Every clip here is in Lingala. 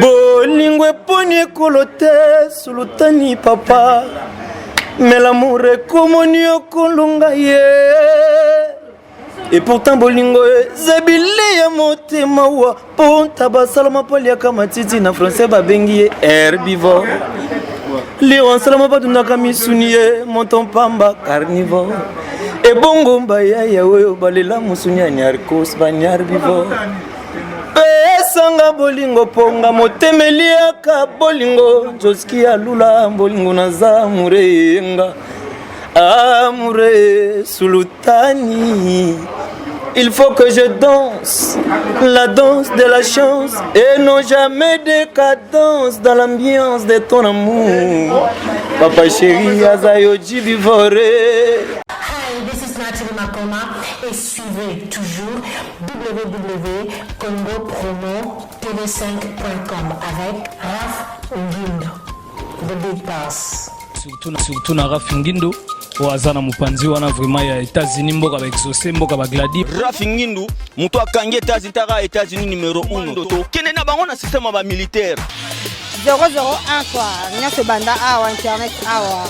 Bolingo eponi kolote sulutani papa. Mais l'amour est comme on kolunga ye. Et pourtant bolingo zabili ya motema wa ponta basalama poli ya kamatiti na français babengi herbivore. Lion salama badunaka misuniye monton pamba carnivore. Et bongo mbaya ya weyo balela musunya nyarkos banyarbivore. Pesanga bolingo ponga motemeliaka bolingo joski alula bolingo naza murenga amure sultani. Il faut que je danse la danse de la chance et non jamais de cadence dans l'ambiance de ton amour. Papa chéri azayo jibivore. This is Nathalie Makoma et suivez toujours www.congopromotv5.com avec Raf Ngindo, The Big Boss. Surtout na Raf Ngindo wazana mupanzi wana vraiment ya États-Unis mboka ba exaucer mboka ba gladi. Raf Ngindo muto akangi États-Unis numéro 1 to kene na bango na système ba militaire 001 quoi nyase banda awa internet awa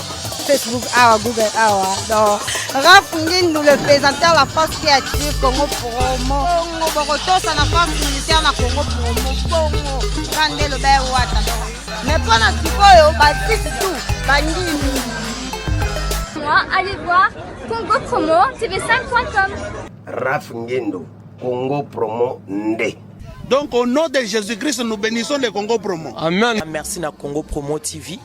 Facebook awa Google awa donc Raf Ngindo le présentateur la force créative Congo Promo Congo Boroto ça na force militaire na Congo Promo Congo kande le ba wata mais pas na tikoyo ba tout bandini. Allez voir Congo Promo TV5.com. Raf Ngindo, Congo Promo Nde. Donc au nom de Jésus-Christ, nous bénissons le Congo Promo. Amen. Merci à Congo Promo TV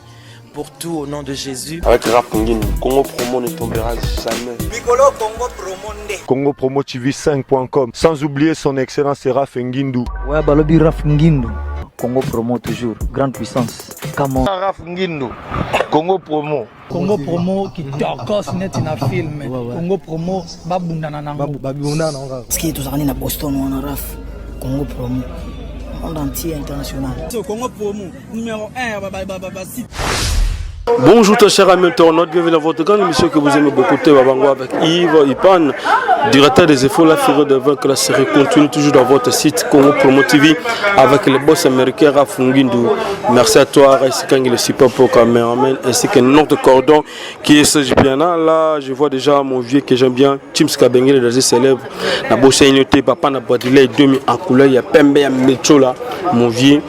pour tout au nom de Jésus. Avec Raf Ngindo, Congo Promo ne tombera jamais. Piccolo Congo Promo Nde. Congo Promo TV5.com. Sans oublier son excellence Raf Ngindo. Ouais, balobi Raf Ngindo. Congo Promo toujours, grande puissance. Comment Raf Ngindo, Congo Promo. Congo Promo qui tokos net na film. Congo Promo babundana nango. babundana nango. Ski tuzakani na Boston wana Raf. Congo Promo. Monde entier international. Congo Promo numéro 1 site. Bonjour très chers amis internautes, bienvenue dans votre grande émission que vous aimez beaucoup, Babango avec Yves Ipan, directeur des efforts, la fureur de vaincre la série continue toujours dans votre site Congo Promo TV avec le boss américain Raf Ngindo. Merci à toi, Raïsikang, le super pour cameraman, ainsi que notre cordon qui est Serge Piana. Là, je vois déjà mon vieux que j'aime bien, Tim Skabengé, les célèbres. La bosse ignoté, papa n'a pas de demi en couleur, il y a Pembe, il y a Mechola, mon vieux.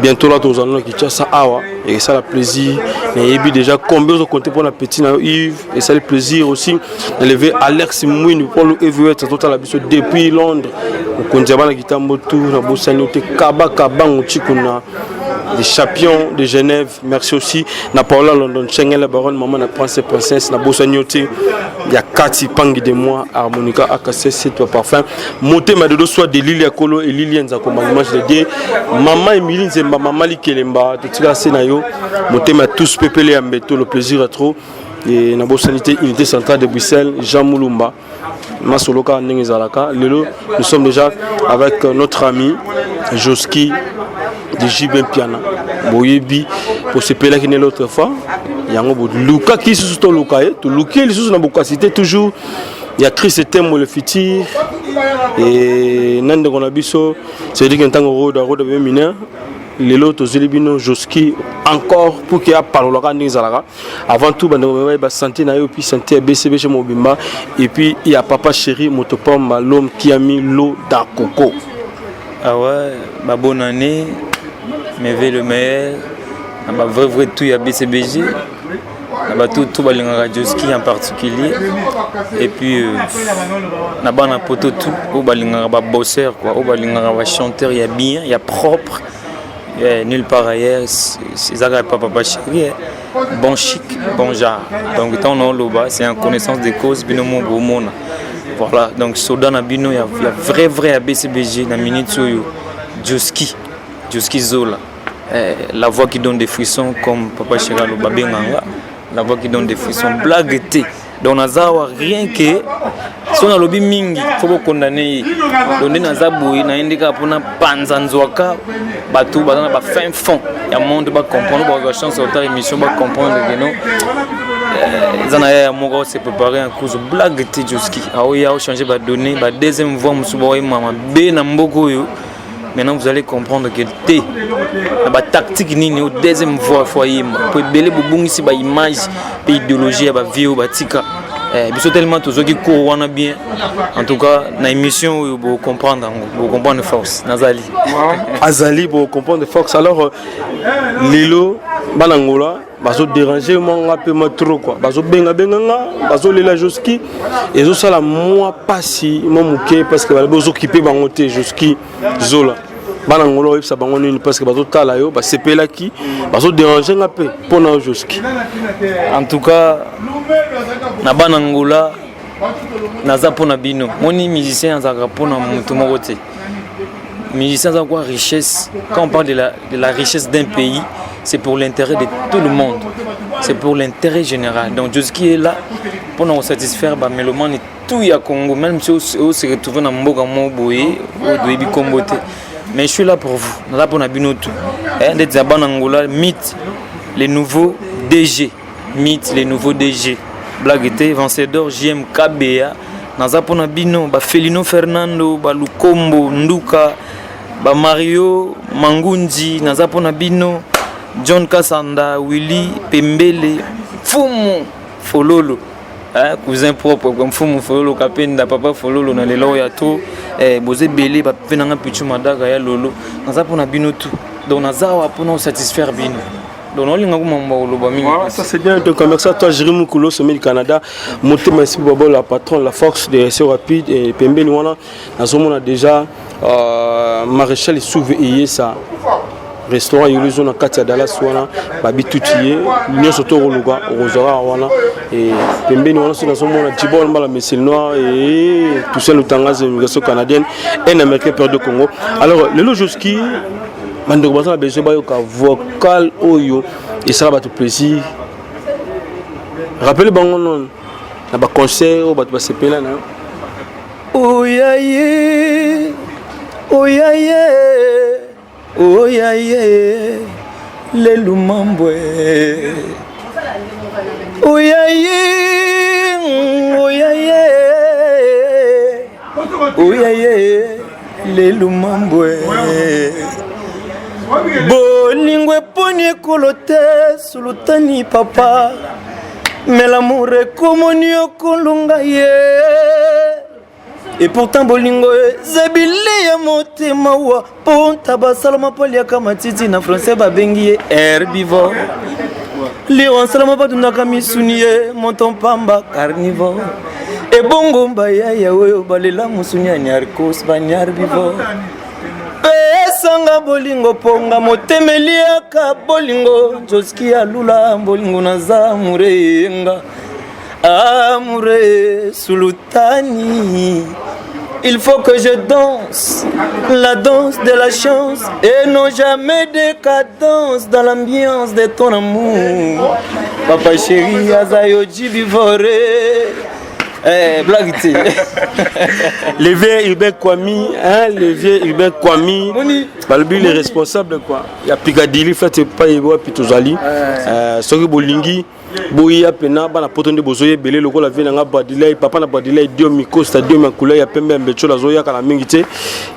Bientôt là, tous en qui tient ça, awa, et ça, le plaisir. Et puis déjà, combien vous comptez pour la petite Yves, et ça, le plaisir aussi d'élever Alex Mouine pour le EVS, depuis Londres. On compte la guitare moto, la bosse ignoté, Kaba, on chikuna. Des champions de Genève, merci aussi. Na Paola London, Schengen, la baronne, maman, la princesse, princesse, la bosse ignoté. Il y a Cathy Pangi de moi, Harmonica, AKC, c'est toi parfum. Monté ma dodo soit de Lilia Kolo et Lilian Zakomagima, je l'ai dit. Maman Emilie Zemba, maman Likelemba, tout ça, c'est Nayo. Monté ma tous pépélé à Mbeto, le plaisir à trop. Et na bosse sanité, unité centrale de Bruxelles, Jean Moulumba. Masoloka, Nengezalaka. Lelo, nous sommes déjà avec notre ami Joski de Jibin Piana. Boyebi, pour ce pays-là qui n'est l'autre fois. Yango Luka qui se soutient Luka, tout Luka, les choses n'a pas cité toujours. Il y a Chris et Thème, le futur. Et Nande Gonabiso, c'est-à-dire qu'un temps au road de mineur. Les autres Zélibino, Joski, encore pour qu'il y ait Palolaka Nizalaka. Avant tout, il y a santé, puis santé à BCB chez Mobimba. Et puis il y a Papa Chéri, Motopom, l'homme qui a mis l'eau dans Coco. Ah ouais, ma bonne année, mes vœux le meilleur. Ma vrai tout, il y a BCBG. Tout balingara Joski en particulier. Et puis, na bana poto tout, au balingara bosseur, quoi, au balingara chanteur, il y a bien, il y a propre. Nulle part ailleurs, c'est ça papa chéri, bon chic, bon genre. Donc tant on loba, c'est en connaissance des causes, binomo bomona. Voilà, donc Sodan à Bino, il y a vrai ABCBG, na minute soyo, Joski Zola. La voix qui donne des frissons comme papa chéri loba benganga, la voix qui donne des frissons, blague té. Donc nazawa rien que si on a lobby mingi, faut pas condamner. Donc nazaboui na indika pona panzanzwaka, batou bazana ba fin fond. Il y a monde ba comprendre, ba chance autant émission ba comprendre que non. Zanaya Mogo s'est préparé un cours de blague Joski. Ah oui, il a changé ba donner, ba deuxième voix musuba mama be na mboko yo. Maintenant, vous allez comprendre que T, la tactique nini au deuxième foyer, pour belé bobung ici, ba image, ba idéologie, ba vie, ba tika. Ils tellement tous ceux qui courent bien. En tout cas, dans l'émission, vous comprendre force. Nazali. Azali, vous comprendre force. Alors, Lilo, Banangola, bazo déranger moi un peu trop quoi. Bazo benga, bazo lila Joski. Et zo ça la moi pas si moi mouké parce que bazo occupé bangoté Joski Zola. Banangola ça bangoni parce que bazo tala yo, ba CP qui bazo déranger un peu pour na Joski. En tout cas, na Banangola naza pona bino. Moni musicien za pona mutu mokote. Musicien za quoi richesse. Quand on parle de la richesse d'un pays, c'est pour l'intérêt de tout le monde. C'est pour l'intérêt général. Donc Joski est là pour nous satisfaire les mélomanes et tout y a Congo. Même si on se retrouve dans Mboga Moboye ou Douébi Kombote. Mais je suis là pour vous. Nous sommes là pour nous tout. D'être Zaban Angola, mythe, les nouveaux DG. Mythe, les nouveaux DG. Blaguete, Vencedor, JM, KBA. Nous sommes là pour nous. Felino Fernando, Lukombo, Nduka, Mario, Mangundi. Nous sommes là pour nous. John Kassanda, Willy, Pembele, Fumu, Fololo, cousin propre, comme Fumu, Fololo, Kapenda, Papa Fololo, dans les loyato, Bosé Belé, Venanga Pichu Madaga, Lolo, nous avons bino tout. Donc nous avons pour nous satisfaire bino. Donc nous avons ça c'est bien, donc merci à toi, Jérémy Koulo, Sommet du Canada, Monté Merci Bobo, la patronne, la force de SO Rapide, et Pembele, nous avons déjà Maréchal et Souveillé ça. Restaurant Yuluzo na Katia Dallas wana babi tutiye nyo soto roluga rozora wana et pembeni wana sona somona Djibol mbala Messil Noir et tout ça l'utangaze immigration canadienne et américain père de Congo. Alors le Joski mandoko basa besoin ba yoka vocal oyo et ça va te plaisir. Rappelez bango non na ba concert o ba te sepela na oyaye oyaye oh ya ye le lumambwe oh ya ye oh ya ye oh ya ye le lumambwe bolingwe poni kolote sulutani papa mais l'amour est comme on kolunga ye. Et pourtant bolingo zabili ya motema wa ponta basalama polia kama titi na français babengi herbivore lion salama badunda kamisuniye monton pamba carnivore et bongo mbaya ya oyo balela musunya ni arcos bani herbivore pesanga bolingo ponga motemelia ka bolingo Joski alula bolingo na zamurenga amure sultani. Il faut que je danse la danse de la chance et non jamais de cadence dans l'ambiance de ton amour. Papa chéri, Azayo Djibivore. Blaguité. Le vieux Hubert Kwami, hein, le vieux Hubert Kwami. Balbi est responsable quoi. Il y a Piccadilly, fait pas y voir Pitozali. Soki Bolingi. Boya pena bana potonde bozoye belé loko la vie na badilay papa na badilay dio miko stadium ya couleur ya pembe mbecho la zoya kala mingite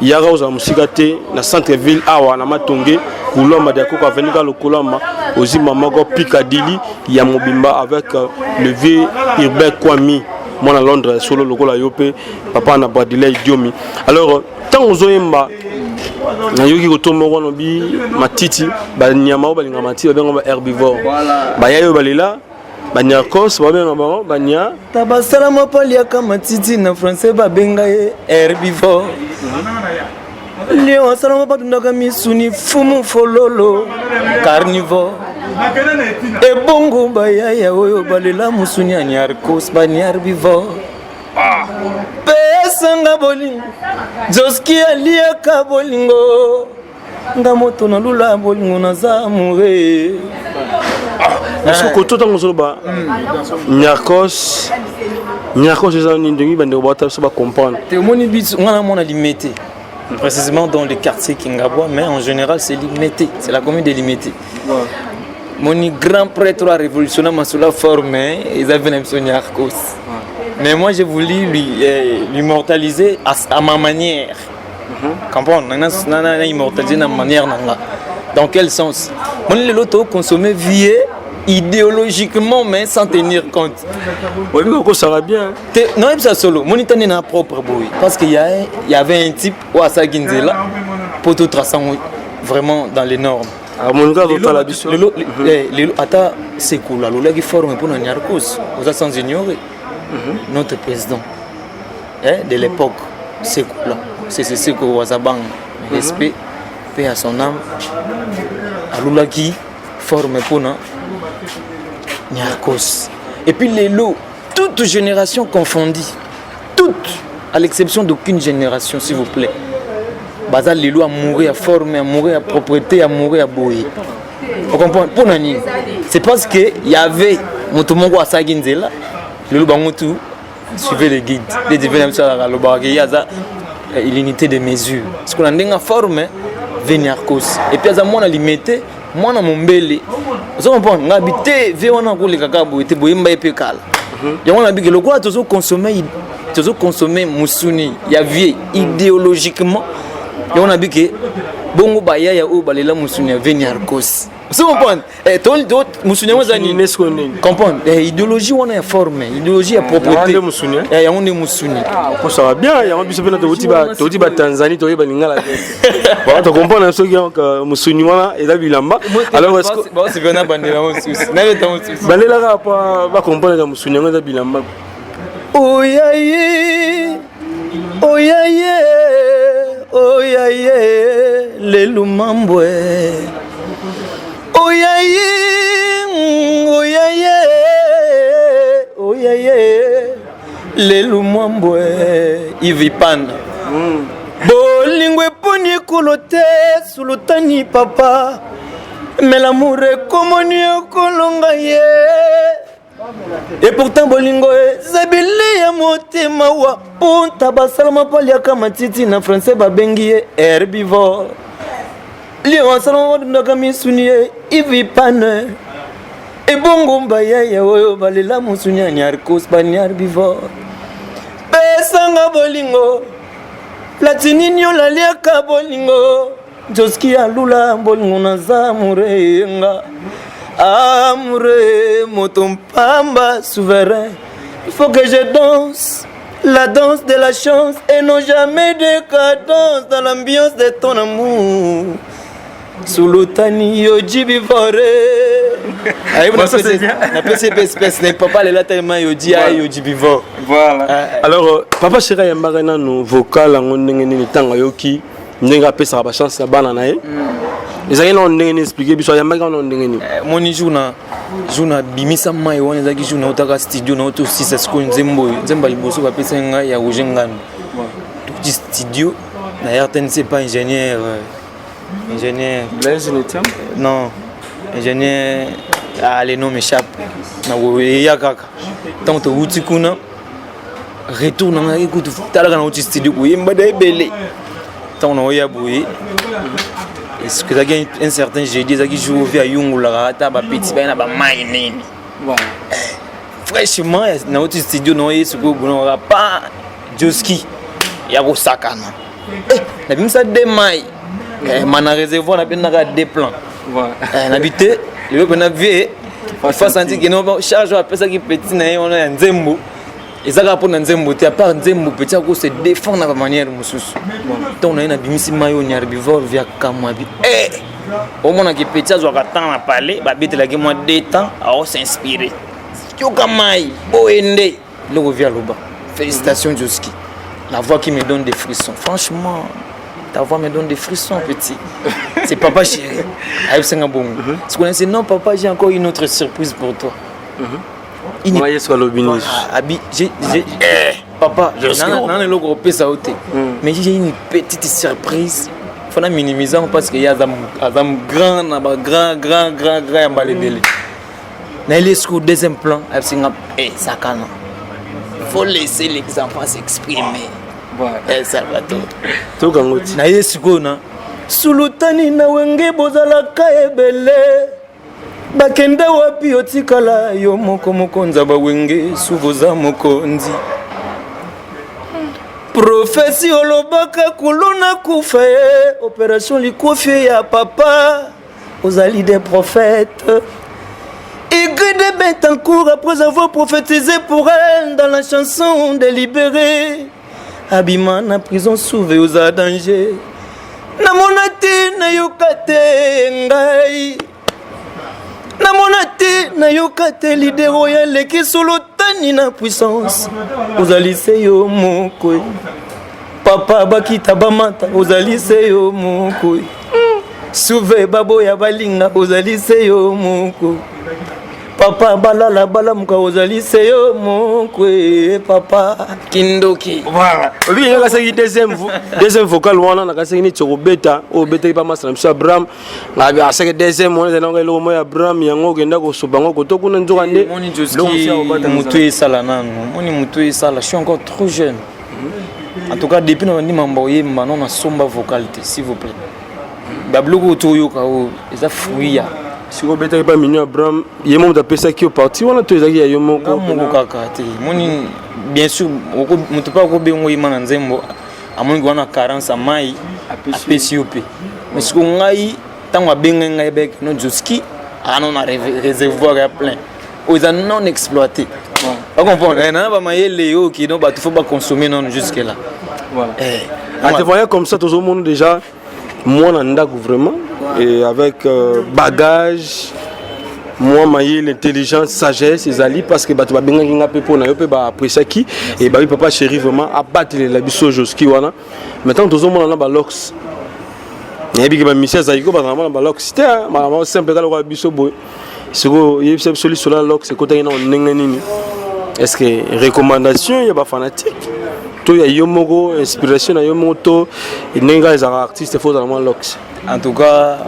yara oza musika te na centre ville awa na matonge kulomba de ko avenue ka lokolamba ozi mamako Piccadilly ya mobimba avec le vieux Hubert Kwami moi à Londres solo loko la yope papa na badilay diomi. Alors tant ozoyemba na yoki kotomba wana bi matiti ba nyama ba linga matiti ba benga herbivore ba yayo balela ba nyakos ba benga ba nya tabasala mopalia kama matiti na français ba benga herbivore lion salama badunda kamisuni fumu fololo carnivore et bongo ba yaya oyo balela musunya ni arcos ba ni herbivore pesanga bolingo Joski aliaka bolingo ngamoto na lula bolingo na zamure. Est-ce que tout le monde Nyakos eza ni ndingi bande bota so ba comprendre. Te moni bit ngana mona limité. Précisément dans les quartiers Kingabwa, mais en général c'est limité, c'est la commune de limité. Mon grand prêtre a révolutionné ma forme, ils avaient même son Nyakos. Mais moi j'ai voulu l'immortaliser à ma manière. comprendre na immortaliser na manière nanga. Dans quel sens? Mon les loto consommer vie idéologiquement mais sans tenir compte. Oui, mais ça va bien. Non, c'est solo. Mon itane na propre boy parce qu'il y avait un type ou à sa ginzela pour tout tracer vraiment dans les normes. Ah, mon gars, votre la biso. Ata c'est cool. La lola qui forme pour Nyarkos. Vous êtes sans ignorer notre président de l'époque. C'est cool. C'est ce que Wazabang respect, paix à son âme. Alula qui forme pour Nyarkos. Et puis les lots, toute génération confondue, toutes, à l'exception d'aucune génération, s'il vous plaît. Bazal les lots à mourir, à former, à mourir, à propriété, à mourir, à boyer. Vous comprenez? Pour Nani, c'est parce qu'il y avait Motomongo à Saginzela, le loup Bangotou suivait les guides, les divins à l'unité de mesure. Ce qu'on a dit en forme, Nyarkos. Et puis à moi, on a limité, moi, on a mon belé. Vous comprenez? On a habité, on a les cacabos, et boyimba et pécal. Et on a dit que le quoi, toujours consommer Moussuni, il y a vie idéologiquement. Et on a dit que bongo baya ya o balela Moussuni Nyarkos. Vous comprenez? Et tout Moussuni Moussuni comprendre idéologie on est formé, idéologie à propreté. Et on est Moussuni. Ah, ça va bien, il y a un peu de Totiba Tanzanie, Totiba Lingala. Voilà, tu comprends ce que Moussuni et la Bilamba. Alors est-ce que c'est bien à Bandela aussi. Bandela va comprendre que Moussuni et la Bilamba. Oh yeah yeah, oh yeah yeah, oh yeah yeah, les lumambwe. Oh yeah yeah, oh yeah yeah, oh yeah yeah, les lumambwe. Ivipan. Bolingwe poni kolote sulutani papa, mais l'amour est comme un kolonga ye. Et pourtant bolingo zabili ya motema wa ponta basalama palia kama titi na français babengi herbivore. Lion salama ndaka misunie ivipane. E bongo mbaya ya oyo balela musunya Nyarkos bani herbivore. Besanga bolingo Latininyo la liaka bolingo Joski alula bolingo na zamurenga. Amoureux, moton pamba souverain. Il faut que je danse la danse de la chance et non jamais de cadence dans l'ambiance de ton amour. Sous l'otani yoji bivore. Papa le là tellement yoji yoji bivore. Voilà. Alors papa chéri yambarena no vocal ngo ndenge ni tanga yoki ndenga pesa ba chance bana nae. Ezaki na ndenge ni expliquer biso yambarena no ndenge ni. Moni jouna bimisa mai wana ezaki jouna otaka studio na auto 6 esco nzemba liboso ba pesa nga ya ojengano. Tout studio na RTNC pas ingénieur. Blaise Netiam? Non, ingénieur, les noms m'échappent. Il y a kaka. Tant que tu kuna, retourne dans l'écoute. T'as la grande studio où il m'a débellé. Tant qu'on a bouillé. Est-ce que tu as un certain jeudi, ça qui joue à Yungula, t'as un petit bain à maïné. Fraîchement, dans notre studio, nous n'avons pas Joski. Il y a Osakana. La bim ça démaille. Mana réservoir on a bien des plans. On habité, le on a vu face antique que nous charge après ça qui petit na on a nzembo. Et ça pour nzembo, tu as pas nzembo petit à se défendre de manière mususu. Donc on a une bimisi mayo herbivore via Kamwabi. Au moment que petit zo ka temps à parler, ba bite la moi détend à s'inspirer. Yokamai, Boende, le revient là-bas. Félicitations Joski. La voix qui me donne des frissons. Franchement, ta voix me donne des frissons, petit. C'est papa chéri. Ce qu'on dit, non, papa, j'ai encore une autre surprise pour toi. Papa, mais j'ai une petite surprise. Il faut minimiser parce qu'il y a un grand emballé. Au deuxième plan, il faut laisser les enfants s'exprimer. Salvatore. Na yesuko na sulutani na wenge bozalaka ebele bakende wapi otikala yo moko mokonza ba wenge suvoza mokonzi Profesi olobaka kuluna kufa opération likufi ya papa ozali des prophètes. Aigri de Betancourt après avoir prophétisé pour elle dans la chanson délibérée. Abima na prison sauvé aux danger. Namonati na yokate ngai. Namonati na yokate leader royal qui solo tani na puissance. Ozali seyo mokwe. Papa bakita bamata ozali seyo mokwe. Sauvé babo ya balinga ozali seyo mokwe. Papa balala balamuka ozali seyo mokwe papa kindoki. Voilà. Oui, il y a deuxième vocal wana na kasi ni tsobeta o beta pa masana msa Abraham na aseke deuxième wana na ngelo mo ya Abraham yango kenda ko sobango ko tokuna nzoka nde moni Joski mutu esala nanu moni mutu esala je suis encore trop jeune. En tout cas depuis na ndi mamboye mbano na somba vocalité s'il vous plaît. Babloko toyoka o eza fuia. Si vous êtes pas mignon, Abraham, il y a un monde qui est qui est parti. On a tous les gars, mon bien sûr, on ne peut pas couper un imam en zembo. À moins qu'on a carence à maille, à PCOP. Mais ce qu'on a eu, tant qu'on a bien un avec nos Joski, on a réservoir plein. Ils ont non exploité. Vous comprenez? On n'a pas maillé les hauts qui n'ont pas tout faut pas consommer non jusque là. À te voyant comme ça, tout le monde déjà, moi on a vraiment. Et avec bagage, moi maillé l'intelligence, sagesse, ils allaient parce que tu vas bien gagner un peu pour nous, bah après ça qui et bah papa chéri vraiment abattre les biseaux jusqu'y voilà. Maintenant tout le monde on a balox. Et puis que ma mission ça y go bah vraiment balox. C'était maman simple quand le biseau boy. C'est quoi il y a celui sur la lox c'est côté non nini. Est-ce que recommandation il y a pas fanatique. Tout y a yomogo inspiration à yomoto et nenga les artistes faut vraiment lox. En tout cas,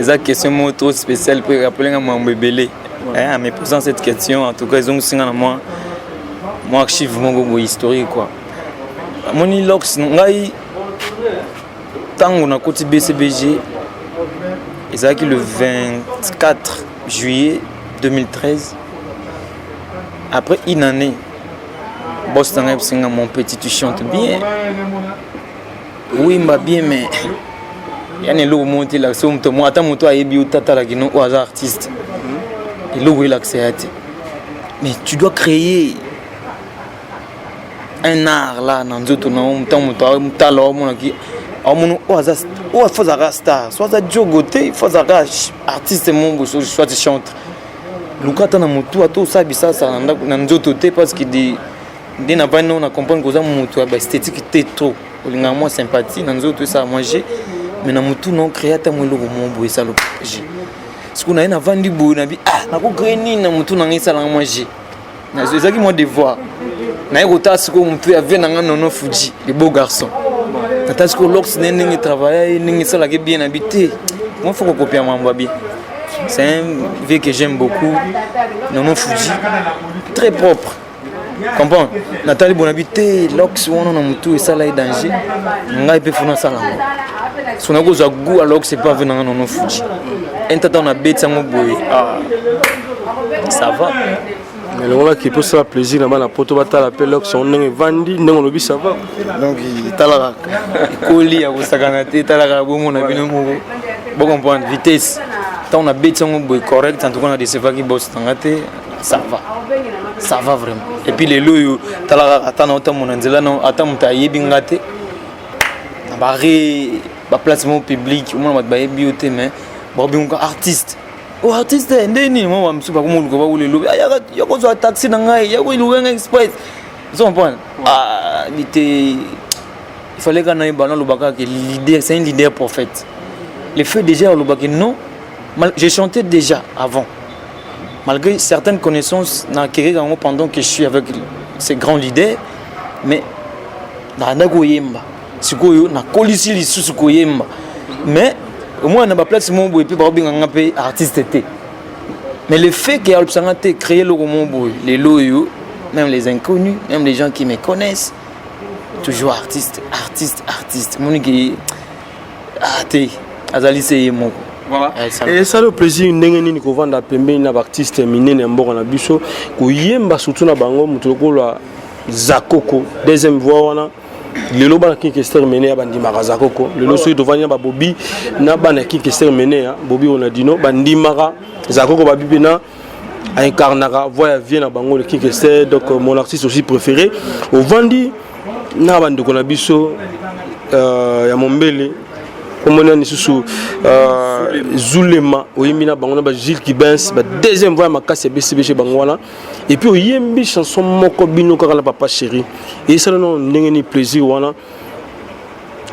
c'est une question trop spéciale pour rappeler à mon bébé. En me posant cette question, en tout cas, ils ont signé à moi archive mon historique quoi. Mon ilox, ngai tant on a côté BCBG, c'est le 24 juillet 2013. Après une année, Boston a mon petit, tu chantes bien. Oui, m'a bien, mais il y a un monté là, c'est moi attends toi et bio tata là qui non au hasard artiste. Et là où il accès. Mais tu dois créer un art là dans d'autres non tant toi talent mon qui au hasard au faut ça star soit ça jogoté faut ça artiste mon soit tu chantes. Lukata na mutu ato sabi sasa na nzoto te parce que des n'a pas non na comprendre que ça mutu ba esthétique te trop. Olinga moi sympathie na nzoto ça manger. Mais na mutu non créateur mo loko mo boye ça le projet ce qu'on a une vandi boye na bi na ko greni na mutu na ngisa la manger na c'est qui mon devoir na ko tas ko mutu avait na nono fuji les beaux garçons na tas ko lox nengi travailler nengi ça la bien habité moi faut copier moi bien c'est un vieux que j'aime beaucoup nono fuji très propre comprends Nathalie Bonhabité lox on na mutu et ça là est danger ngai pe fona ça là si on a besoin de goût alors que c'est pas venant dans nos Fuji. Un temps on a bête ça mon boy. Ça va. Mais le là qui peut se faire plaisir là-bas la poto bata la pelox on est vendu non on ça va. Donc il talaka. Koli à Osaganate talaka bon a bien mon bon comprendre vitesse. Tant on a bête ça mon boy correct en tout cas on a des seva qui bosse tangate ça va. Ça va vraiment. Et puis les loyo talaka attends autant mon anzela non attends muta yebingate. Barré ba placement public au moins ba bioté mais ba bien artiste o artiste ndeni moi msu ba ko ba ule lo ya ko zo taxi na ngai ya ko iluwenga express vous comprenez il fallait qu'on ait le baka que l'idée c'est un leader prophète le fait déjà le baka non j'ai chanté déjà avant malgré certaines connaissances n'acquérir pendant que je suis avec ces grands leaders mais na nagoyemba sikoyo na kolisi lisusu koyemba mais au moins na ba place mon boy puis ba binga ngapé artiste té mais le fait que Alpsanga té créé le mon boy les loyo même les inconnus même les gens qui me connaissent toujours artiste mon qui té azali c'est mon voilà et ça le plaisir ndenge nini ko vanda pembeni na artiste minene mboko na biso ko yemba surtout na bango mutoko la zakoko deuxième voix wana le loba qui est terminé à bandi maraza koko le lo soy devant ba bobi na bana qui est terminé bobi on a dit non bandi mara zakoko ba bibina incarnera voya vient na bango le qui est donc mon artiste aussi préféré au vandi na bandi ko na biso ya mombele comme on a sous Zulema oyimina bango ba Gilles Kibens ba deuxième voix ma casse BCBG bango wana et puis oyembi chanson moko bino kala papa chéri et ça non ndengeni plaisir wana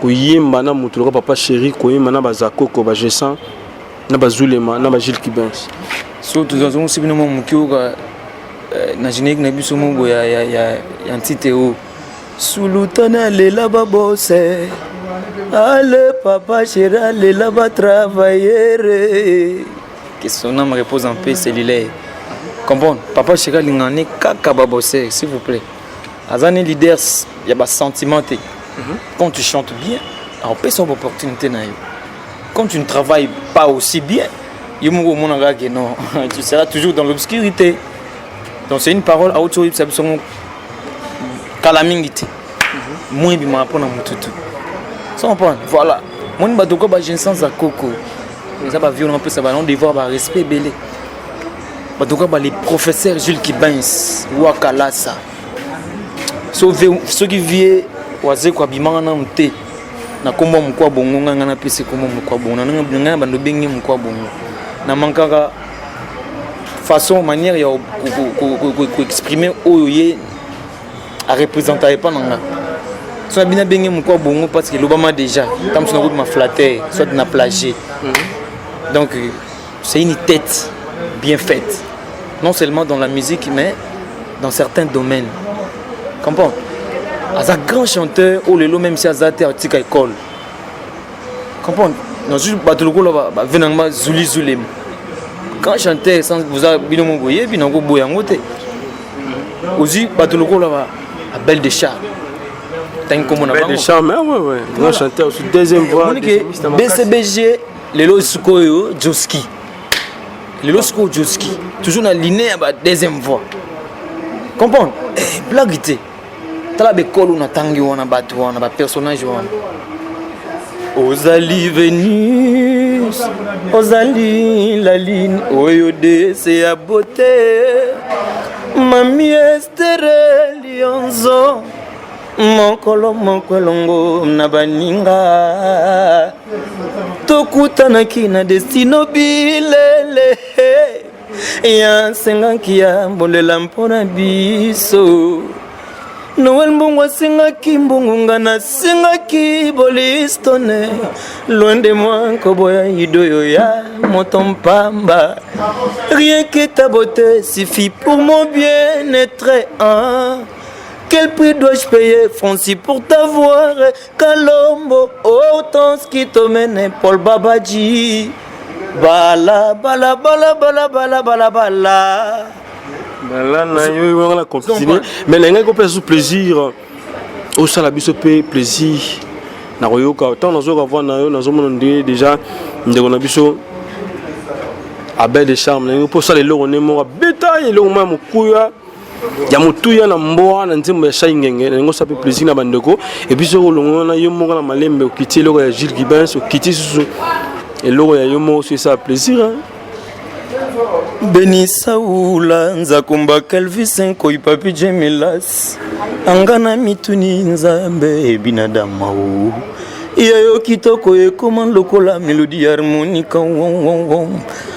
oyemba na mutulo papa chéri koyemba na bazako ko ba Gessan na ba Zulema na ba Gilles Kibens surtout dans un sibino mo mukioka na générique na biso mo ya antiteo sulutana lela babose. Allez papa chéri, allez là-bas travailler. Question me repose en paix cellulaire. Comprends? Papa chéri, l'ingane kaka babosser, s'il vous plaît. Azane leader, il y a des sentiments. Quand tu chantes bien, on peut son opportunité. Quand tu ne travailles pas aussi bien, non, tu seras toujours dans l'obscurité. Donc c'est une parole à autre chose, c'est son calamité. Moi, je m'apprends à tout. Voilà. Mon badoko ba Gessan za koko. Ça va vivre un peu ça va non devoir ba respect belé. Badoko ba les professeurs Jules Kibens Wakalasa. Ceux qui viennent waze kwa bimanga na mte. Na kombo mukwa bongo nganga na pese kombo mukwa bongo. Na nganga bando bengi mukwa bongo. Na mankaka façon manière ya ko exprimer oyoye à représenter pas nanga. Soit bien bien mon bongo parce que l'Obama déjà comme son route m'a flatté soit na plagé donc c'est une tête bien faite non seulement dans la musique mais dans certains domaines comprends as un grand chanteur ou le même si azate artiste école comprends non juste batuloko là venanga Zulem grand chanteur sans vous a bino mongoye binango boyangote aussi batuloko là Belle de Charles. Belle de Charles, ouais. Grand chanteur aussi deuxième voix. BCBG, le Losco Joski. Le Losco Joski. Toujours dans la lignée à la deuxième voix. Comprends? Blague. Tu as la bécole ou na tangi ou na bateau ou na personnage. Ozali Vénus, Ozali la ligne, Oyode c'est à beauté. Mami Estere Lionzo Mokolo Mokolongo Nabaninga Tokutana kina destino bilele Ya senga kia mbolela mpona biso Noel mbongwa senga ki mbongunga na senga ki bolistone Loin de moi koboya idoyo ya motompamba Rien que ta beauté suffit pour mon bien-être hein? Quel prix dois-je payer Francis pour t'avoir Kalombo autant ce qui te mène Paul Babadji Bala bala bala bala bala bala bala Là, on a continué. Mais les gens qui ont plaisir, au salabiso plaisir. Na royoka autant nous avons déjà nous avons Abel de charme. Pour ça les lots on est mort bétail le moment mukuya ya mutuya na mboa na nzembo ya shaingenge ngo ça peut plaisir na bandeko et puis sur longo na yomo na malembe okiti logo ya Gilles Kibens okiti susu et logo ya yomo c'est ça plaisir. Beni Saoula Nzakumba Calvis Nkoi Papi Jemilas Angana mituni nzambe binadamau Yayo kitoko ekoma lokola melodi harmonika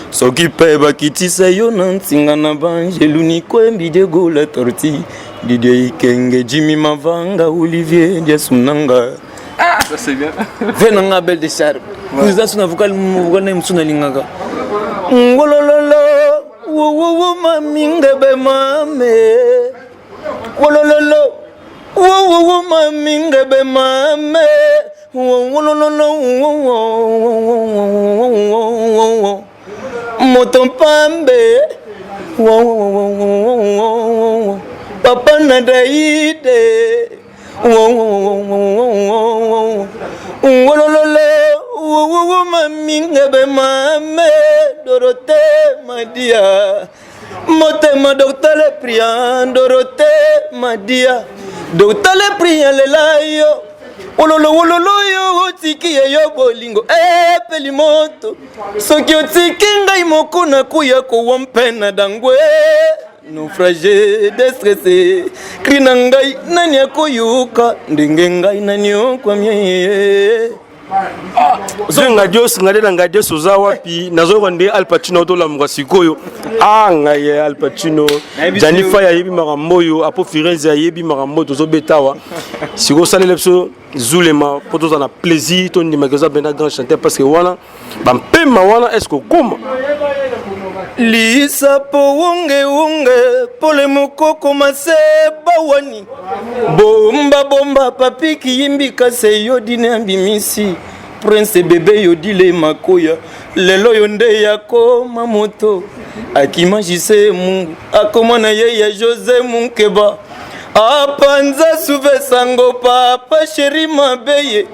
Soki peba kitisa yo nantinga na banjeluni Kwembi go la torti Didier Ikenge Jimmy Mavanga Olivier Diasunanga Ça c'est bien. Venanga Belle de Charme Vous êtes sur vocal na msuna lingaka Ngolololo wo maminga be mame wolololo wo maminga be mame wolololo motompambe papa nadaide wolololo wo mingebe mame Dorothée Madia motema Dr. Leprian Dorothée Madia Dr. Leprian lelayo ololo yo otiki yo bolingo peli moto soki otiki ngai moko na kuya ko wompena dangwe naufragé déstressé cri na ngai nani akoyuka ndenge ngai nani okwamie ngadio soza wapi nazokonde Al Pacino tolamuka sikoyo ngaye Al Pacino Janifa yayebi makambo oyo apo Firenze yayebi makambo tozobetawa siko salele biso zulema po tozana plaisir tondimaka eza bena grand chanteur parce que wana bampema wana est-ce que koma lisa po wonge pole mokoko maseba wani bomba papi kiyimbika se yodine ambimisi prince bebe yodile makoya lelo yonde yakoma moto akimajise mungu akomana ye ya José Munkeba apanza suve sango papa sheri mabeye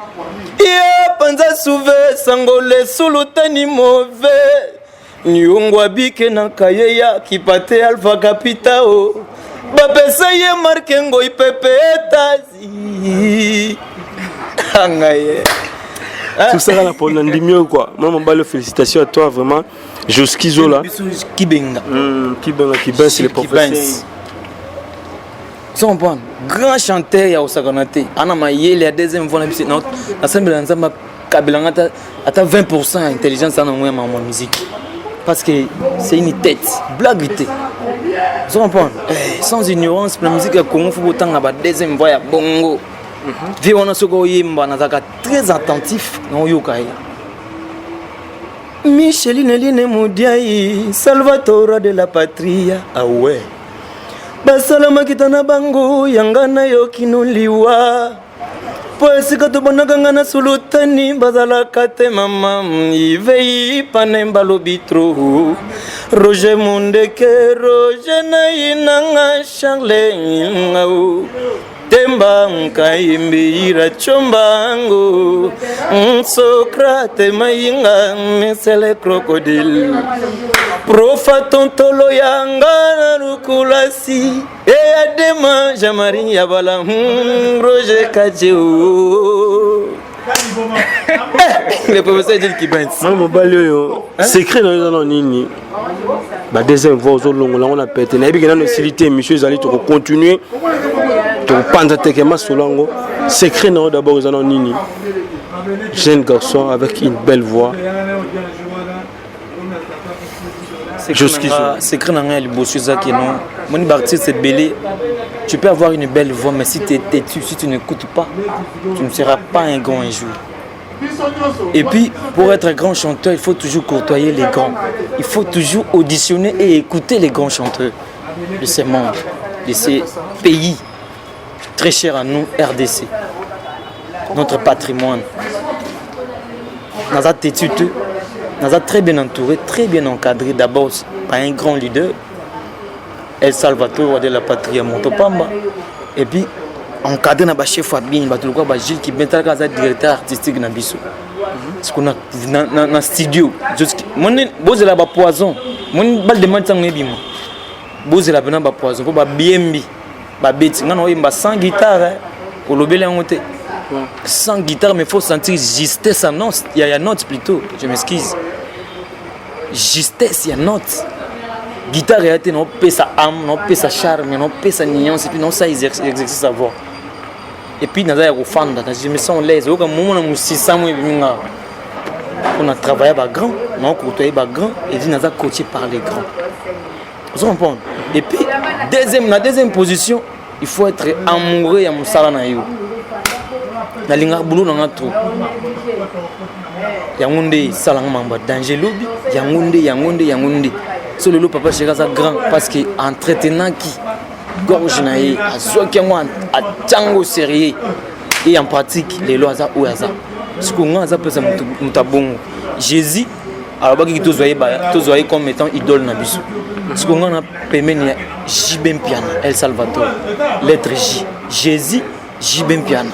ya panza suve sango le sultani mauvais Nyungwa bike na kaye ya kipate Alpha Capitao bapesa ye marke ngo ipepe etazi angaye tout ça là pour l'andimio quoi maman balo félicitations à toi vraiment Joski Zola Kibenga Kibenga c'est le professeur son bon grand chanteur ya osakanate ana mayele ya deuxième fois na assemble nzamba kabilanga ata 20% intelligence ana moi ma musique parce que c'est une tête blaguité vous comprenez sans ignorance la musique ya Congo faut autant na deuxième voix ya bongo vi on a soko yimba na zaka très attentif na yoka ya Micheline Line Mudiai Salvatore de la Patria ouais basalama kitana bango yangana yo kinuliwa poesika tobonaka na sulutani bazala kate mama ivei panemba lobitro Roger Mundeke Roger na inanga Charles ngau temba nkaimbi ira chombango Socrate mayinga mesele crocodile profa tontolo yanga na rukulasi adema jamari yabala Roger Kajeo le professeur dit qu'il pense maman balio secret dans nini ba deuxième voix au longo là on a pété na biga na silité monsieur zali to continuer to panza tekema solango secret non d'abord dans nini jeune garçon avec une belle voix secret n'a rien le bossu ça qui non mon artiste c'est belé tu peux avoir une belle voix mais si tu es têtu si tu n'écoutes pas tu ne seras pas un grand un jour. Et puis pour être un grand chanteur il faut toujours côtoyer les grands, il faut toujours auditionner et écouter les grands chanteurs de ces mondes, de ces pays très chers à nous, RDC, notre patrimoine. Nous avons têtu, nous avons très bien entouré, très bien encadré d'abord par un grand leader, El Salvatore de la Patria Montopamba, et puis encadré par chef Fabien, par Gilles qui est directeur artistique dans Bissou. Ce qu'on a dans le studio, moi je la poison, moi balle de matin nébima, je la bena poison, pour bien bête, non non, sans guitare, pour le bel angoté, sans guitare mais faut sentir justesse à note, il y a note plutôt, je m'excuse, justesse il y a note. Guitare a été non pas sa âme, non pas sa charme, non pas sa nuance, et puis non ça exerce sa voix. Et puis dans les fans, je me sens l'aise. Au moment où on a travaillé avec grand, on a côtoyé avec grand, et puis on a coaché par les grands. Vous comprenez? Et puis la deuxième position, il faut être amoureux de mon salon na yo. Na linga boulot na trop. Yangonde salon mamba danger lobby, yangonde. So le papa chéra ça grand parce que entretenant qui gorge naïe à soi qui moi à tango sérieux et en pratique les lois ça ou ça ce qu'on a ça peut ça mutabon Jésus alors ba qui tous voyez comme étant idole na biso ce qu'on a permis J ben piano El Salvatore lettre J Jésus J ben piano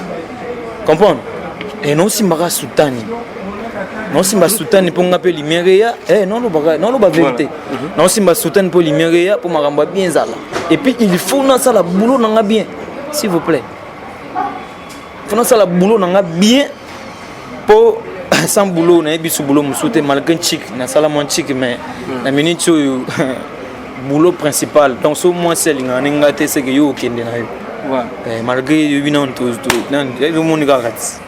comprendre et non si mara soutani non simba soutane pour ngape lumière non lo ba vérité non simba soutane pour lumière pour maramba bien zala et puis il faut na ça la boulot nanga bien s'il vous plaît faut na ça la boulot nanga bien pour sans boulot na bisu boulot musoute malgré chic na sala mon chic mais na minute boulot principal donc so moi c'est linga te c'est que yo kende na yo malgré yo bina on tout nan yo mon garati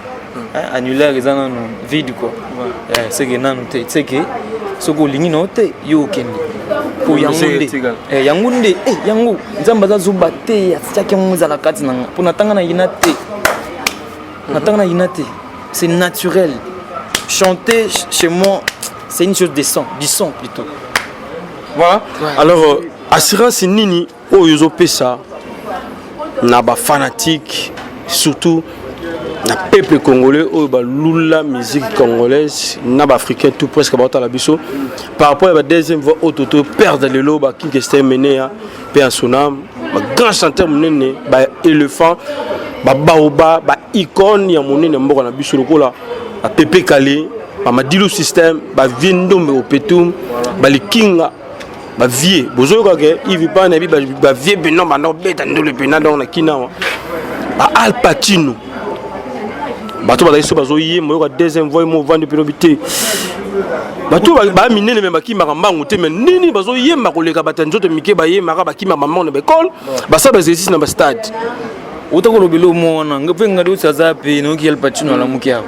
annulaire ils en vide quoi c'est que non c'est que ce que lingi note yo kende pour yangunde yangu nzamba za zubate ya tsaki muzala kati nanga pour natanga na inate c'est naturel chanter chez moi c'est une chose du son plutôt voilà alors assurance nini oyo pesa na ba fanatique surtout na peuple congolais oyo ba lula musique congolaise na ba africain tout presque ba la biso par rapport à la deuxième voix autoto perdre le lo ba King Esther Menea pe en sonam ba grand chanteur monene ba éléphant ba baoba ba icône ya monene mboka na biso lokola ba Pepe Kale ba Madilu système ba Viendombe opetum ba likinga ba vie bozo ka ke il pas na bi ba vie benon ba no beta ndole pena donc na kina ba Al Pacino bato ba iso bazo yé mo ka deuxième voix mo vendre probité bato ba minene me baki makambangu te mais nini bazo yé makoleka batanjoto mike ba yé maka baki makambangu na bekol ba sa ba exercice na ba stade utako lobilo mona ngapenga do sazape no ki Al Pacino la mukia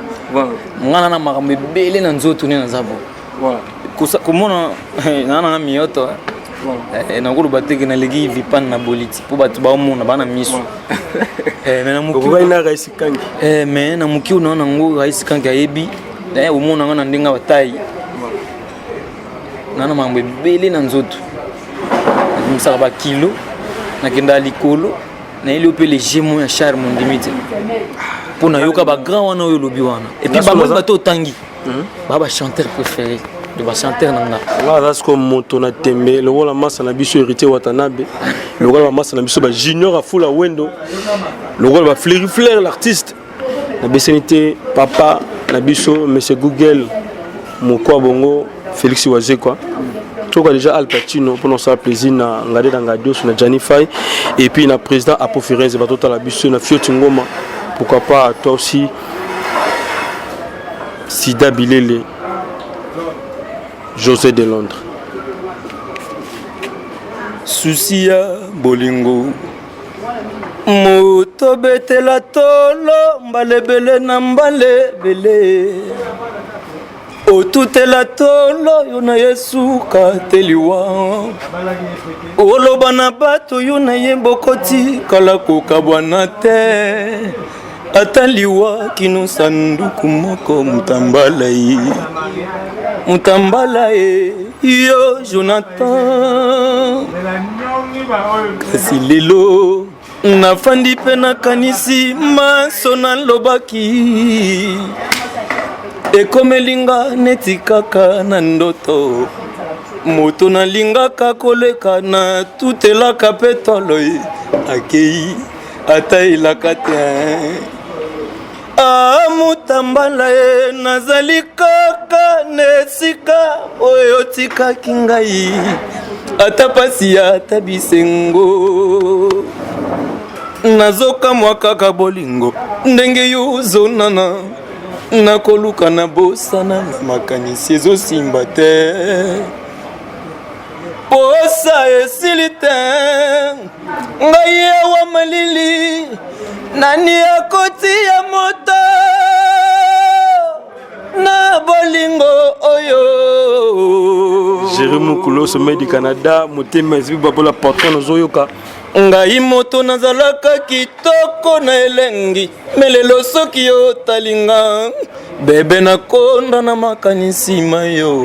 ngana na makambe bele na nzoto ne na zabo kumona nana mioto na kulu bateke na legi vipan na boliti po batu ba omona bana miso mais na muki ko ina raisi kangi mais na muki na ngo raisi kangi ayebi na omona ngana ndinga batai nana mambe bele na nzoto msaka ba kilo na kenda likolo na ile ope les gémeaux ya charme ndimite pona yoka ba grand wana oyo lobi wana et puis ba bato tangi ba chanteur préféré de ba chanteur nanga là c'est comme Montona Tembe le wala massa na biso hérité Watanabe le wala massa na biso ba junior afula wendo le wala ba Fleury Flair l'artiste la bésénité papa na biso monsieur Google moko bongo Félix Wazé quoi toi déjà Al Pacino pour nous faire plaisir na ngade na ngadio na Janify et puis na président Apo Firenze ba tota la biso na Fioti Ngoma pourquoi pas toi aussi Sida Bilele José de Londres Susia Bolingo moto betela tolo mbale bele na mbale bele otutela tolo yona Yesu kateliwa oloba na bato yona yembokoti kala kokabwana te ataliwa kino sanduku moko mutambala yo Jonathan kasi lelo nafandi pe na kanisi maso na lobaki ekomelinga neti kaka na ndoto moto nalingaka koleka na tutelaka petolo akei atailaka te mutambala nazali kaka nesika oyo tikaki ngai ata pasi ata bisengo nazokamwa kaka bolingo ndenge yo zonana nakoluka na bosana na makanisi ezosimba te posa esili te ngai awa malili nani akoti ya moto na bolingo oyo Jérémy Koulo sommet du Canada motema ezbi babola patron zoyoka ngai moto nazalaka kitoko na elengi melelo soki yo talinga bebe nakonda na makanisi mayo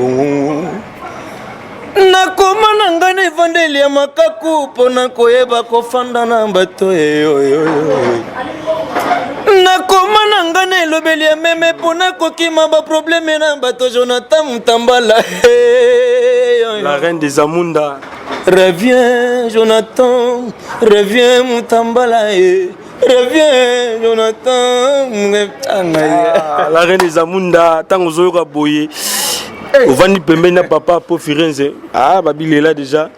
nakoma na ngai na evandeli ya makaku mpona koyeba kofanda na bato nakoma na ngai na elobeli ya meme mpona kokima baprobleme na bato Jonathan Mutambala la reine des Amunda reviens Jonathan reviens Mutambala Reviens, Jonathan. La reine des Zamunda, tango zoyoka boye. Ovani pembe na papa po Firenze. Ah, babili est là déjà.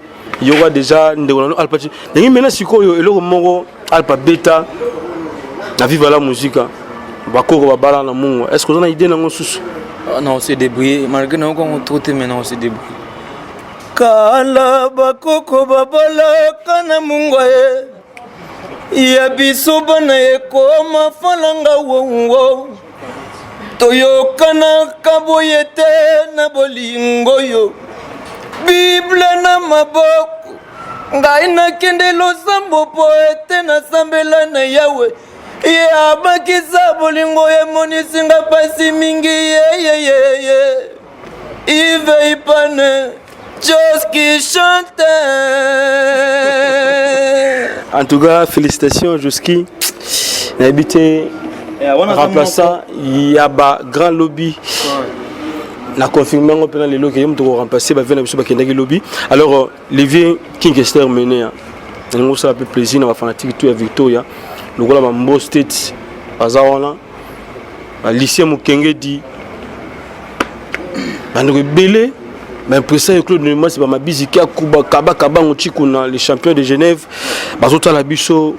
Il y aura déjà ndeko alpati. Ngi mena sikoyo eloko moko alpa beta. Na vive la musique. Bakoko babala na mungu. Est-ce que vous avez une idée dans sous? Non, on s'est débrouillé. Malgré nous on trouve maintenant on s'est débrouillé. Kala bakoko babala kana mungu ya biso bana ekoma falanga wo toyokana kaboyete na bolingo yo Bible na maboko ngai nakende losambo poete na sambela na yawe ya bakisa bolingo emonisi nga pasi mingi ye Ive ipane Joski chante. En tout cas, félicitations Joski. Habité remplaçant, il y a un grand lobby. La confirmé on peut les lots qui ont remplacé va venir sur le lobby. Alors Lévin Kinkester mené. On ça fait plaisir dans la fanatique tout à Victoria. Le gars la Mbo State Azawana. Lycée Mukenge dit. Bandou belé. Mais pour ça, Claude Neumann, c'est pas ma bisiki à Kuba, Kaba, Ngochikuna, les champions de Genève. Bazota la bicho,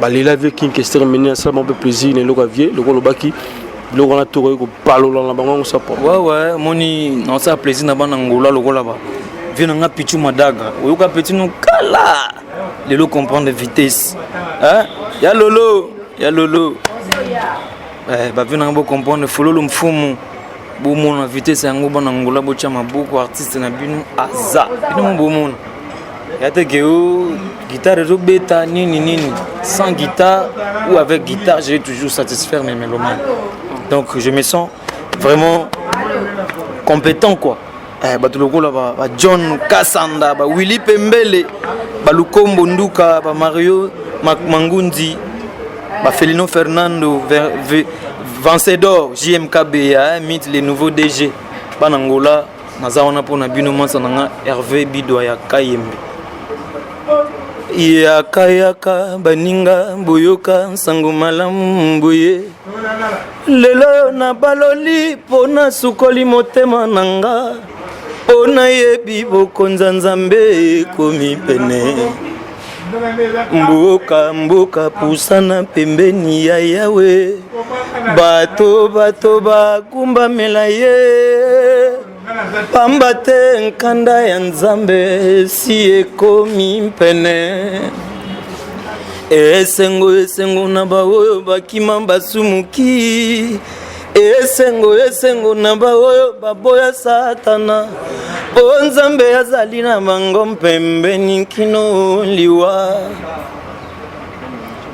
les avec qui est terminé, ça m'a fait plaisir, les logaviers, le gros baki, le gros touré, le palo, la banque, on s'apporte. Ouais, moni, on s'est plaisir dans Angola, le gros là-bas. Viens dans Pichu Madaga, ou ka petit nous kala. Les lots comprennent de vitesse. Hein? Ya lolo. Bah viens dans comprendre de follow le mfumu. Bon la vitesse yango bana ngola bocha maboko artiste na binu aza bino bomona yate ke o guitare zo beta nini sans guitare ou avec guitare j'ai toujours satisfaire mes mélomanes donc je me sens vraiment compétent quoi bato lokola ba John Kasanda ba Willy Pembele ba Lukombo Nduka ba Mario Mangundi ba Felino Fernando Vencedor, JMKB, mythe les nouveaux DG. Banangola, Nazawana pour Nabino Mansananga, Hervé Bidoya Kayembe. Kayaka, Baninga, Boyoka, Sangomalam, Boye. Lelo na baloli, Pona Sukoli Motema Nanga. Pona Yebi Bokonzanzambe, Komi Pene. Mboka pusana pembeni ya yawe bato bakumba melaye pambate nkanda ya nzambe si ekomi mpene esengo na baoyo bakima basumuki esengo na baoyo baboya satana Bonzambe azali na bango pembeni kino liwa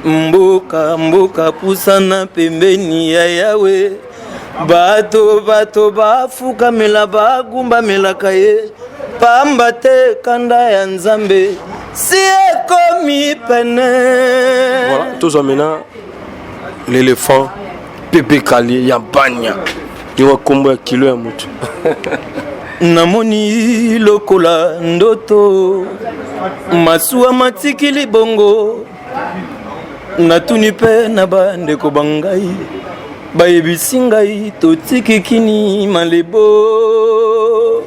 mboka pusana pembeni ya yawe bato bafuka mela bagumba melaka ye pamba te kanda ya nzambe si ekomi pene. Voilà, tous amena l'éléphant Pepe Kali ya banya iwa kombo ya kilo ya mutu. Namoni lokola ndoto masuwa matikili bongo natuni pe na bandeko bangai bayebisi ngai totikikini malebo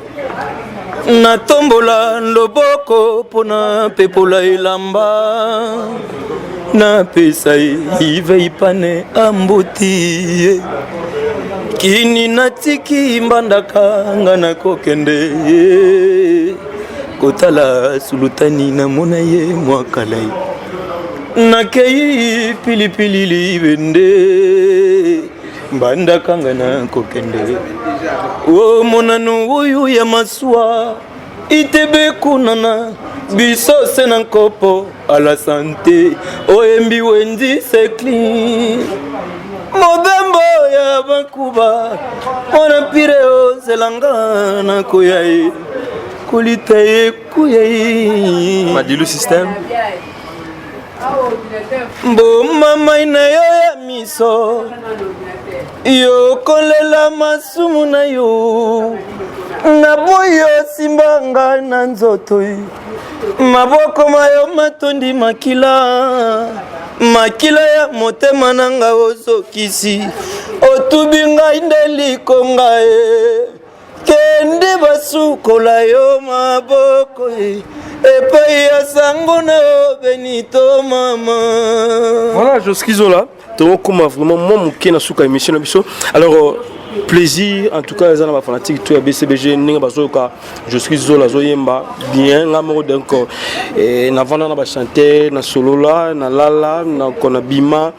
natombola loboko pona pepola elamba na pesa ive ipane amboti kini natiki mbandaka ngana kokende kotala sulutani na mona ye mwakalai nakei pilipili libende mbandaka ngana kokende o monanu uyu ya maswa itebe kunana biso sena nkopo ala sante oyembi wendi sekli Mobembo ya bakuba Mona pireo zelanga na kuyai Kulitaye kuyai Madilu system Mbo mama ina yo ya miso Yo kolela masumu na yo Naboyo simbanga na nzoto Maboko mayo matondi makila makila ya motema nanga ozokisi otubi ngai nde likonga kende basukola yo maboko epai ya sango na yo Benito mama. Voilà, Joski Zola. Donc, comme vraiment, moi, je suis sur l'émission. Alors, plaisir, en tout cas, les gens fanatiques, tout BCBG, je suis Zola, Zoyemba, bien, donc, on a chanté, on a solo là, on a lala, on a bima,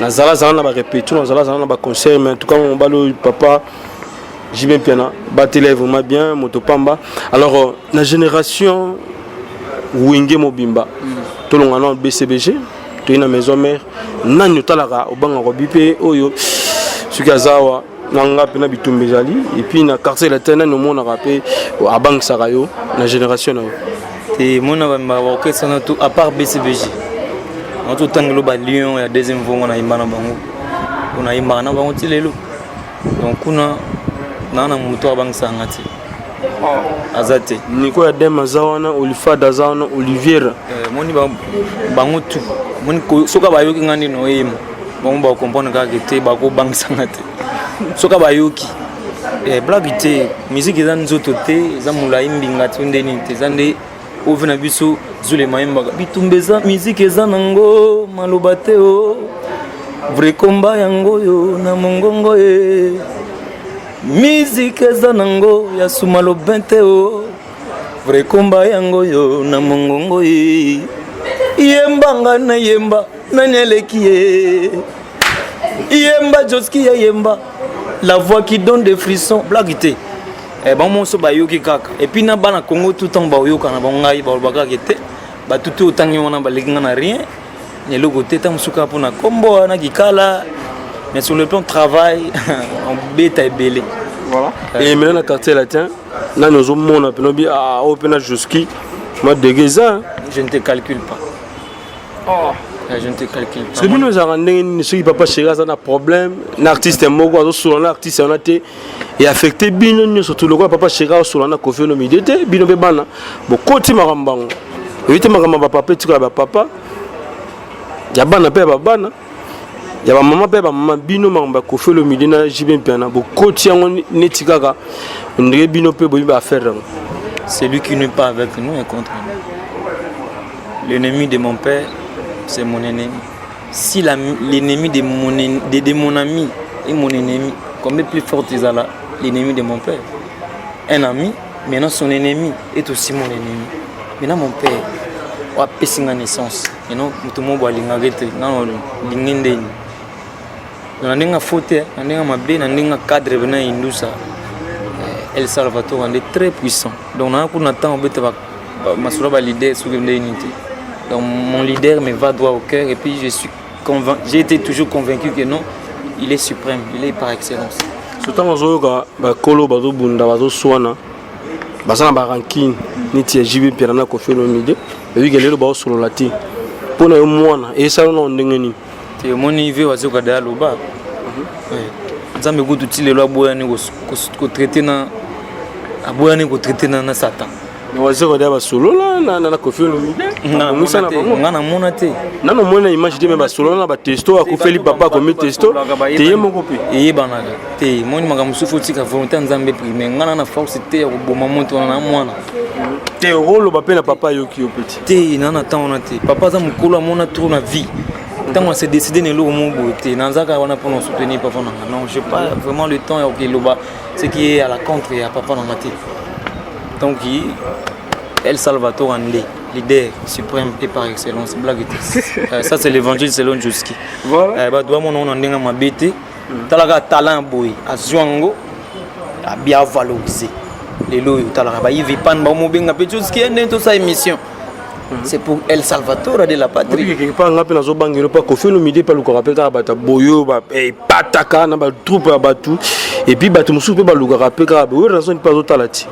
on a zala, on a répété, on a zala, on a concert, mais en tout cas, on a le papa, j'ai bien piano, batté vraiment bien, motopamba. Alors, la génération, Wingé Mobimba, tout le monde a BCBG. Tu es dans la maison mère, nan yotalaka obanga robipe oyo sukazawa nanga pena bitumbezali et puis na quartier latin no mona rapé abang sarayo na génération na et mona ba orchestre na tout à part BCBG en tout temps global Lyon ya deuxième fois on a imana bango on a imana bango tilelo donc kuna na muto abang sangati azate niko ya dem azawana Olifa dazawana Olivier moni bango tout moni soka bayoki ngani no yema bango ba comprendre ka kete ba ko bangsanga te soka bayoki blague te musique eza nzoto te eza mulai mbinga tundeni te zande ovena biso zule mayemba bitumbeza musique eza nango maloba te o vrai combat yango yo na mongongo e musique eza nango ya sumalo bente o vrai combat yango yo na mongongo e yemba na yemba na nyeleki e yemba Joski ya yemba la voix qui donne des frissons blague te ba monso ba yoki kaka et puis na bana Congo tout temps ba yoka na bangai ba baka kete ba tutu otangi wana ba lekinga na rien ne logo te tam suka pona kombo na kikala mais sur le plan de travail on beta belé voilà et maintenant le quartier latin là nous au monde penobi à open Joski moi déguisa je ne te calcule pas. Oh, je ne te calcule pas. Parce que nous avons un ceux qui papa chéri ça un problème, un artiste mogo sur un artiste on a été et affecté bino surtout le quoi papa chéri sur un Koffi Olomide bino be bana bon koti marambango. Évite maramba papa tu ka papa. Ya bana pe bana. Ya ba maman pe ba maman bino maramba Koffi Olomide na jibin piana bon koti yango netikaka on dirait bino pe boyi ba faire. Celui qui n'est pas avec nous est contre nous. L'ennemi de mon père, c'est mon ennemi. Si l'ennemi de mon ami est mon ennemi, combien plus fort est là l'ennemi de mon père? Un ami, maintenant son ennemi est aussi mon ennemi. Maintenant mon père, on a péché sa naissance. Maintenant, tout le monde va l'ingagéter. Non, l'ingénder. On a une faute, on a un cadre venant indousa. El Salvador on est très puissant. Donc on attend ma leader sur l'unité. Donc mon leader me va droit au cœur et puis j'ai été toujours convaincu que non, il est suprême, il est par excellence. Surtout quand on kolo bazo bunda bazo soana basana ba ranking niti jibe pirana ko felo mide et oui gelelo ba solo lati pona yo mwana et ça non ndengeni te moni ve wazo kada loba nzambe kutu tilelo aboyani ko traiter na aboyani ko traiter na Satan. No wazo kada ba solo la na Koffi Olomide ngana mona te nano mona image de ba solo na ba testo ko feli papa ko mi testo te yemo ko pe e banaka te moni magamusu foti ka volonté nzambe primer ngana na force te ya ko boma moto na mwana te rolo ba pe na papa yoki yo petit te nana tana te papa za mukolo mona trop na vie. Tant on s'est décidé de le remonter, Nanzaka on a pour nous soutenir papa non, j'ai pas vraiment le temps et loba ce qui est à la contre et à papa dans ma tête. Donc El Salvador en leader suprême et par excellence blague. Ça c'est l'évangile selon Joski. Voilà. Bah doit mon nom en dinga ma bête. Talaga talent boy à Zwango à bien valoriser. Les lois talaga ba il pas ba mo benga pe Joski est dans sa émission. C'est pour El Salvador de la patrie. Quelque part, on a pas pas Koffi Olomide pas le rappel car bata boyo ba pataka na ba troupe ba tout et puis batu musu pe ba le rappel car ba raison pas autalati.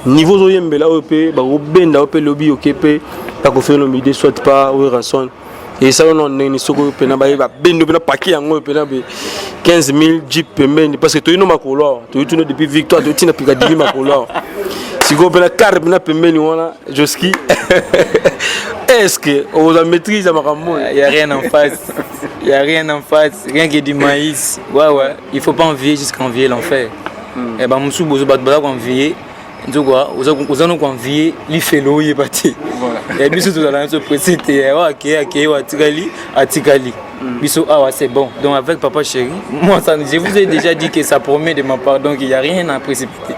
Niveau zo yembela opé ba obenda opé lobby okepe pas Koffi Olomide soit pas ou raison et ça on est ni soko pe na ba bendo pe na paquet yango pe na 15 000 jeep pembeni parce que to ino makolo to tuno depuis victoire to tina pika 10 000 makolo. Si vous avez la carte, vous avez Joski. est-ce que on a maîtrise à Marambo? Il n'y a rien en face. Il n'y a rien en face. Rien que du maïs. Ouais. Il ne faut pas envier jusqu'à envier l'enfer. Et ben, monsieur Bozo Batbala, envier. Vous avez envié les félos, il est parti. Et puis, tout à l'heure, se précéder. C'est bon. Donc, avec Papa Chéri, moi, je vous ai déjà dit que ça promet de ma part. Donc, il n'y a rien à précipiter.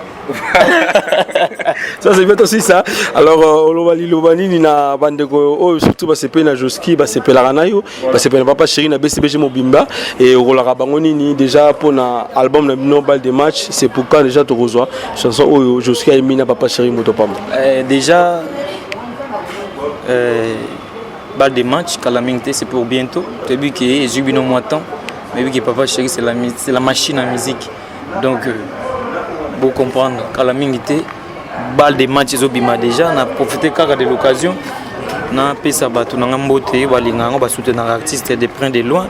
Ça c'est bien aussi ça. Alors Lobani na bandeko surtout ba sepe na Joski ba sepe la ranayo ba sepe na Papa Chéri na BCBG Mobimba et au la rabangoni ni déjà pour na album na no bal de match, c'est pourquoi déjà tu reçois chanson au Joski a mis na Papa Chéri Motopamba. Déjà bal de match calamité c'est pour bientôt. Tu vu que j'ai eu mois temps mais vu que Papa Chéri c'est la machine à musique. Donc pour comprendre calamité balle de match ezobima déjà on a profité de l'occasion na pesa bato na mbote balinga ba soutenir artiste de près de loin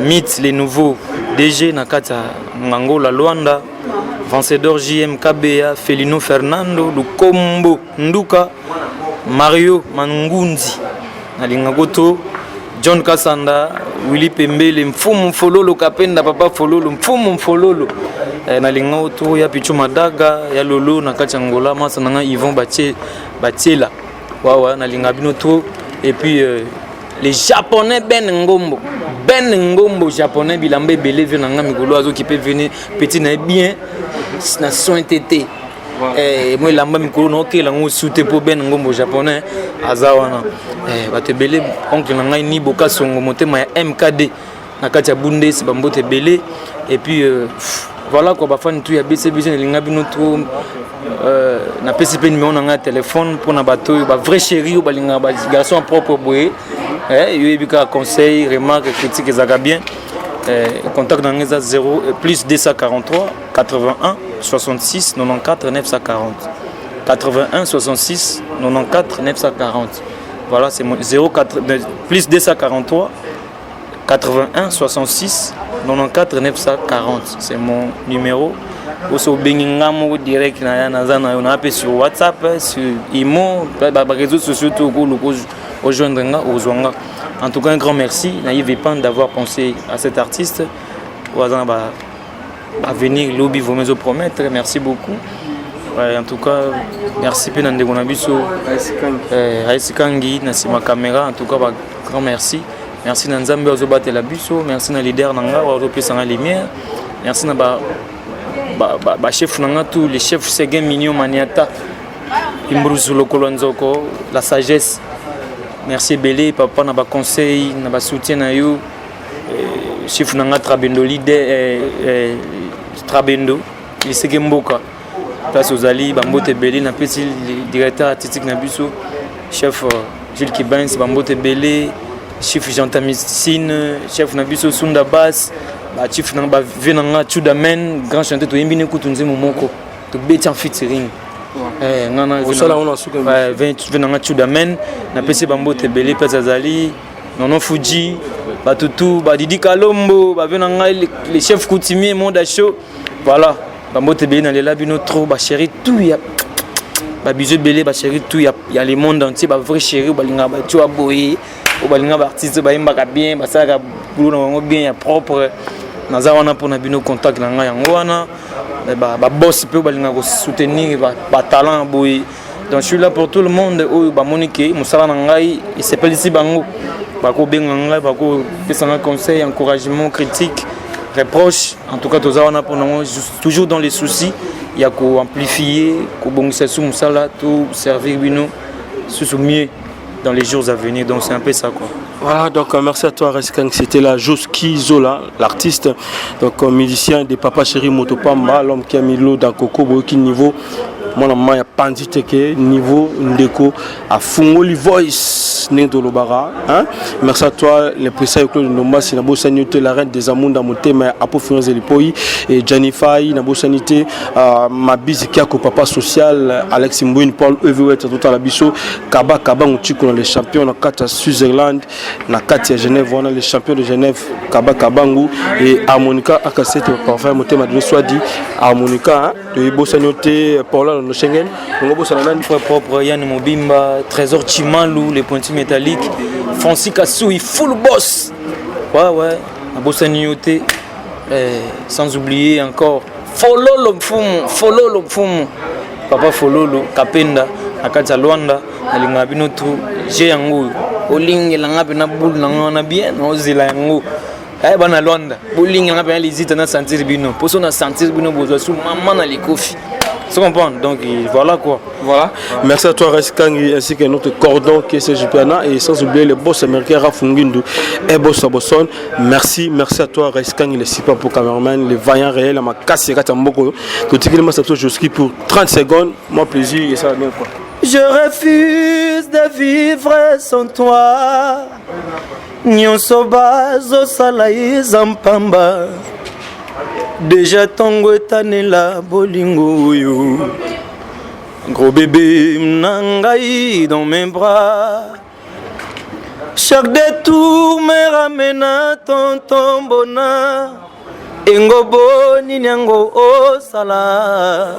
mythe les nouveaux DG na kata Ngangola Luanda Vencedor JMKBA Felino Fernando Lukombo Nduka Mario Mangunzi na lingagoto John Kasanda Willy Pembele Mfumu Fololo Kapenda Papa Fololo Mfumu Fololo na linga auto ya Pichu Madaga ya Lolo na Kachangola masa nanga Yvon Batiela wawa na linga binoto et puis les japonais Ben Ngombo japonais bilambe belé vient nanga mikolo azo qui peut venir petit na bien na soin tété moi lamba mikolo no ke lango soute pour Ben Ngombo japonais azawana bate belé oncle nanga ni boka songo motema ya MKD na katia bundes bambote belé et puis voilà quoi, bafan tout ya BCBG linga binoto na PCP numéro na téléphone pour na bateau ba vrai chéri ou ba linga ba garçon propre boye yo ebika conseil remarque critique ezaka bien contact dans 0 plus 243 81 66 94 940 81 66 94 940 voilà c'est mon 04 plus 243 81 66 94 940 c'est mon numéro. Aussi Bengingamo direct na sur WhatsApp, sur Imo, les réseaux sociaux tout au joindre aux Zwanga. En tout cas un grand merci Naïve Pan d'avoir pensé à cet artiste. À venir lobby vous me promettre. Merci beaucoup. Ouais, en tout cas merci Penande Gonabiso. Aisikangi Nasima caméra en tout cas grand merci. Merci Nanzambe Ozobate la Busso, merci na leader nanga Ozopé Sanga Lumière. Merci na chef nanga tous les chefs Seguin Mignon Maniata. Imbruzu Lokolonzoko, la sagesse. Merci Belé papa na ba conseil, na ba soutien na yo. Chef nanga Trabendo leader Trabendo, il Seguin Mboka. Place aux Ali Bambote Belé na petit directeur artistique na Busso, chef Gilles Kibens Bambote Belé. Chef Jean Tamissine, chef Nabiso Sunda Bass, chef Namba Venanga Chudamen, grand chanteur to Imbine Kutunze Momoko, to Betian featuring. Nana Venanga Chudamen, na PC Bambo Tebele Pezazali, Nono Fuji, Batutu, Badidi Kalombo, Venanga les chefs coutumiers Monda Show. Voilà, Bambo Tebele dans les labino trop, chéri tout ya. Bisous Belé, chéri tout ya les mondes entier, vrai chéri, Balinga tu as boyé. Au balinga artiste ba imba bien ba saka boulot bien propre naza wana pour na bino contact na nga yango wana ba boss pe balinga ko soutenir ba talent boy donc je suis là pour tout le monde o ba monique musala na ngai il s'appelle ici bango ba ko benga ngai ba ko pesa conseil encouragement critique reproche en tout cas toza wana pour nous toujours dans les soucis il y a ko amplifier ko bongisa sou musala tout servir bino sous mieux dans les jours à venir, donc c'est un peu ça quoi. Voilà, donc merci à toi Reskang, c'était la Joski Zola, l'artiste, donc musicien de Papa Chéri Motopamba, l'homme qui a mis l'eau dans Coco, qui niveau, mon maman a pandité que niveau ndeko à Fungoli Voice, Nendolobara, hein. Merci à toi, le président Claude Nomba, c'est Nabo Sanité, la reine des amours dans mon thème, Apo Firenze Lipoi, et Janifai, Nabo Sanité, ma bise qui a papa social, Alex Mbouine, Paul Everett, tout à la biso, Kaba, on tue les champions, on a 4 à Switzerland, on a 4 à Genève, on a les champions de Genève, Kaba Kabangu, et Harmonica, Akaset, parfait, mon thème a donné soit dit, Harmonica, de Ibo Sanité, Paul no Schengen on bossa na nani Frère propre Yann Mobimba, Trésor Chimalou, les pointils métalliques, Francis Kassoui, full boss. Ouais, à bossa Nyoté, sans oublier encore Fololo Mfumu, Papa Fololo, Kapenda, Akata Luanda, Alinga Binotu, Jeangu, Oling Langabe na boule na bien, Ozila Yangu. Bana Luanda, Bouling Langabe les na sentir bino, pour na sentir bino besoin sous maman na les coffres. Tu comprends? Donc voilà quoi. Voilà. Merci à toi Reskangi ainsi que notre cordon qui est CGPANA et sans oublier le boss américain Rafungindu et boss Abosson. Merci à toi Reskangi le super pour cameraman, le vaillant réel à ma casse et Katamboko. Tout ce qui m'a sapé jusqu'à pour 30 secondes, moi plaisir et ça va bien quoi. Je refuse de vivre sans toi. Nyonso bazo salai zampamba. Déjà tongo etanela bolingo yo. Gros bébé mnangai dans mes bras. Chaque détour me ramène à ton bonheur. Engobo ninyango osala.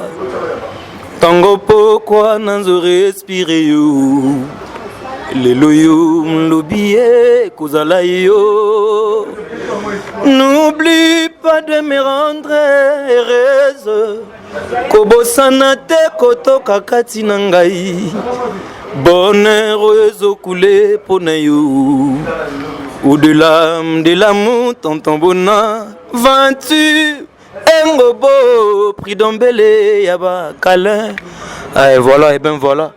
Tango pourquoi nanzo respirer yo. Lelo yo mlobie kozala yo. N'oublie pas de me rendre heureuse. Kobosana te koto kakati nangai. Bonheur ezokoule pona yo. Au-delà de l'amour, tonton Bona. Vas-tu Engobo, pris d'embelé, yaba câlin. Et voilà, et ben voilà.